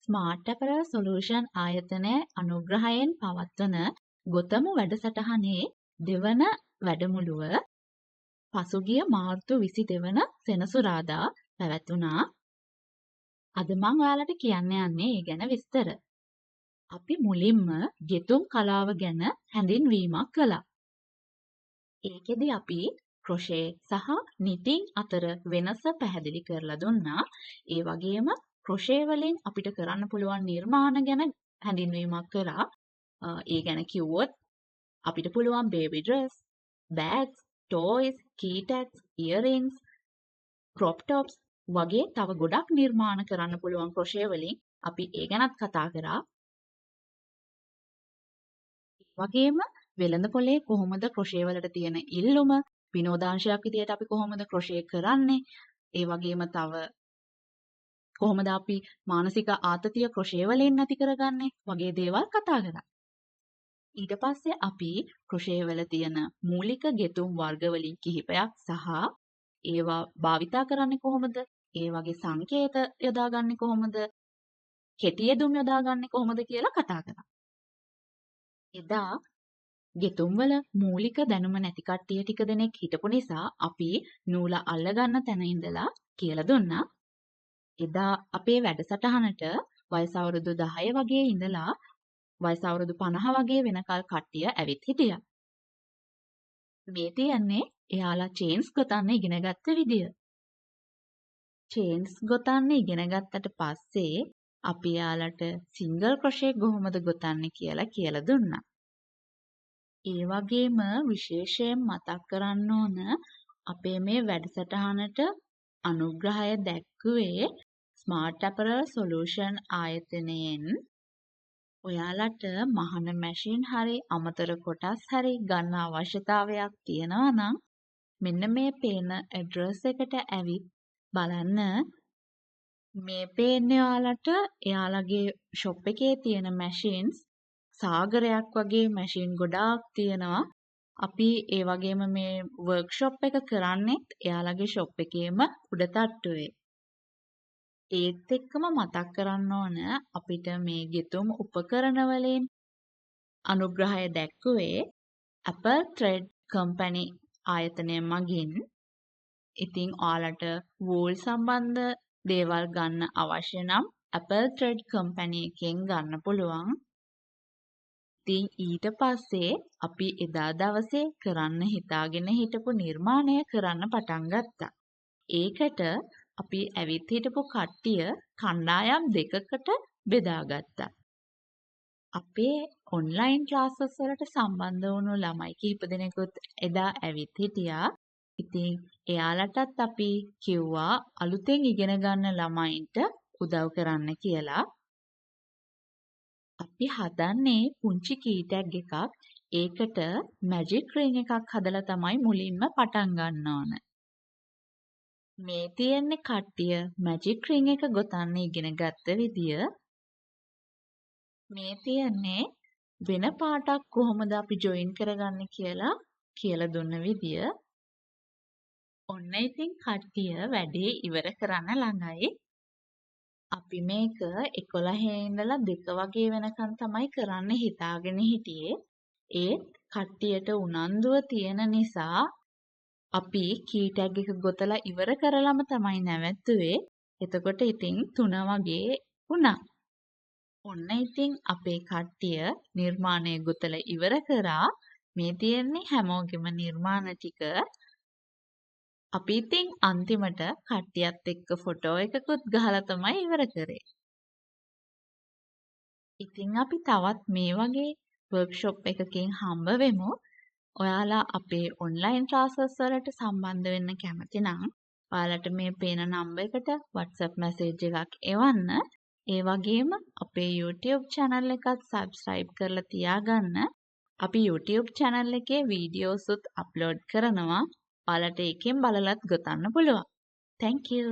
Smart apparel solution ආයතනය අනුග්‍රහයෙන් පවත්වන ගොතමු වැඩසටහනේ දෙවන වැඩමුළුව පසුගිය මාර්තු 22 වන සෙනසුරාදා පැවැත්වුණා. අද මම ඔයාලට කියන්න යන්නේ ඒ ගැන විස්තර. අපි මුලින්ම ගෙතුම් කලාව ගැන හැඳින්වීමක් කළා. ඒකෙදි අපි ක්‍රොෂේ සහ නිටිං අතර වෙනස පැහැදිලි කරලා දුන්නා. ඒ වගේම ක්‍රොෂේ වලින් අපිට කරන්න පුළුවන් නිර්මාණ ගැන හැඳින්වීමක් කළා. ඒ ගැන කිව්වොත් අපිට පුළුවන් බේබි ඩ්‍රෙස්, බෑග්ස්, ටොයිස්, කී ටැග්ස්, ඉයරින්ග්ස්, ක්‍රොප් ටොප්ස් වගේ තව ගොඩක් නිර්මාණ කරන්න පුළුවන් ක්‍රොෂේ වලින් අපි ඒ ගැනත් කතා කරා. වගේම වෙළඳපොලේ කොහොමද ක්‍රොෂේ වලට තියෙන ඉල්ලුම, විනෝදාංශයක් විදියට අපි කොහොමද ක්‍රොෂේ කරන්නේ, ඒ වගේම තව කොහොමද අපි මානසික ආතතිය ක්‍රොෂේ වලින් නැති කරගන්නේ වගේ දේවල් කතා කරා. ඊට පස්සේ අපි ක්‍රොෂේ වල තියෙන මූලික ගෙතුම් වර්ග වලින් කිහිපයක් සහ ඒවා භාවිතා කරන්නේ කොහොමද, ඒ වගේ සංකේත යොදාගන්නේ කොහොමද, කෙටි යෙදුම් යොදාගන්නේ කොහොමද කියලා කතා කරා. එදා ගෙතුම් වල මූලික දැනුම නැති කට්ටිය ටික දෙනෙක් හිටපු නිසා අපි නූල අල්ලගන්න තැන ඉඳලා කියලා දුන්නා. එදා අපේ වැඩසටහනට වයස අවුරුදු 10 වගේ ඉඳලා වයස අවුරුදු 50 වගේ වෙනකල් කට්ටිය ඇවිත් හිටියා. මේ තියන්නේ එයාලා චේන්ස් ගොතන්න ඉගෙන ගත්ත විදිය. චේන්ස් ගොතන්න ඉගෙන ගත්තට පස්සේ අපි එයාලට සිංගල් ක්‍රොෂේ කොහොමද ගොතන්නේ කියලා දුන්නා. ඒ වගේම විශේෂයෙන් මතක් කරන්න ඕන අපේ මේ වැඩසටහනට අනුග්‍රහය දැක්ුවේ ස්මාර්ට් ඇපරල් සොලියුෂන් ආයතනයෙන් ඔයාලට මහන මැෂින් හරි අමතර කොටස් හරි ගන්න අවශ්‍යතාවයක් තියෙනවා නම් මෙන්න මේ පේන ඇඩ්‍රස් එකට ඇවිත් බලන්න. මේ පේන්නේ ඔයාලට එයාලගේ ෂොප් එකේ තියෙන මැෂින්ස් සාගරයක් වගේ මැෂින් ගොඩාක් තියෙනවා. අපි ඒ වගේම මේ වර්ක්ෂොප් එක කරන්නේත් එයාලගේ ෂොප් එකේම උඩ තට්ටුවේ. ඒත් එක්කම මතක් කරන්න ඕන අපිට මේ ගෙතුම් උපකරණ වලින් අනුග්‍රහය දැක්ුවේ Apple Thread Company ආයතනය මගින්. ඉතින් ඔයාලට වූල් සම්බන්ධ දේවල් ගන්න අවශ්‍ය නම් Apple Thread Company එකෙන් ගන්න පුළුවන්. ඉතින් ඊට පස්සේ අපි එදා දවසේ කරන්න හිතාගෙන හිටපු නිර්මාණය කරන්න පටන් ගත්තා. ඒකට අපි ඇවිත් හිටපු කට්ටිය කණ්ඩායම් දෙකකට බෙදාගත්තා. අපේ ඔන්ලයින් ක්ලාසස් වලට සම්බන්ධ වුණු ළමයි කිහිප දෙනෙකුත් එදා ඇවිත් හිටියා. ඉතින් එයාලටත් අපි කිව්වා අලුතෙන් ඉගෙන ගන්න ළමයින්ට උදව් කරන්න කියලා. අපි හදන්නේ පුංචි කී ටැග් එකක්. ඒකට මැජික් රින් එකක් හදලා තමයි මුලින්ම පටන් ගන්න ඕන. මේ තියෙන්නේ කට්ටිය මැජික් රින් එක ගොතන්න ඉගෙන ගත්ත විදිය. මේ තියෙන්නේ වෙන පාටක් කොහොමද අපි ජොයින් කරගන්නේ කියලා දුන්න විදිය. ඔන්න ඉතින් කට්ටිය වැඩේ ඉවර කරන්න ළඟයි. අපි මේක 11 ඉඳලා 2 වගේ වෙනකන් තමයි කරන්න හිතාගෙන හිටියේ. ඒත් කට්ටියට උනන්දුව තියෙන නිසා අපි කී ටැග් එක ගොතලා ඉවර කරලම තමයි නැවැත්තුවේ. එතකොට ඉතින් 3 වගේ වුණා. ඔන්න ඉතින් අපේ කට්ටිය නිර්මාණය ගොතලා ඉවර කරා. මේ තියෙන්නේ හැමෝගෙම නිර්මාණ ටික. අපි ඉතින් අන්තිමට කට්ටියත් එක්ක ෆොටෝ එකකුත් ගහලා තමයි ඉවර කරේ. ඉතින් අපි තවත් මේ වගේ වර්ක්ෂොප් එකකින් හම්බ වෙමු. ඔයාලා අපේ ඔන්ලයින් ක්ලාසස් වලට සම්බන්ධ වෙන්න කැමති නම් ඔයාලට මේ පේන නම්බර් එකට WhatsApp මැසේජ් එකක් එවන්න. ඒ වගේම අපේ YouTube channel එකත් subscribe කරලා තියාගන්න. අපි YouTube channel එකේ වීඩියෝස් උත් අප්ලෝඩ් කරනවා. ඔයාලට ඒකෙන් බලලත් ගොතන්න පුළුවන්. Thank you.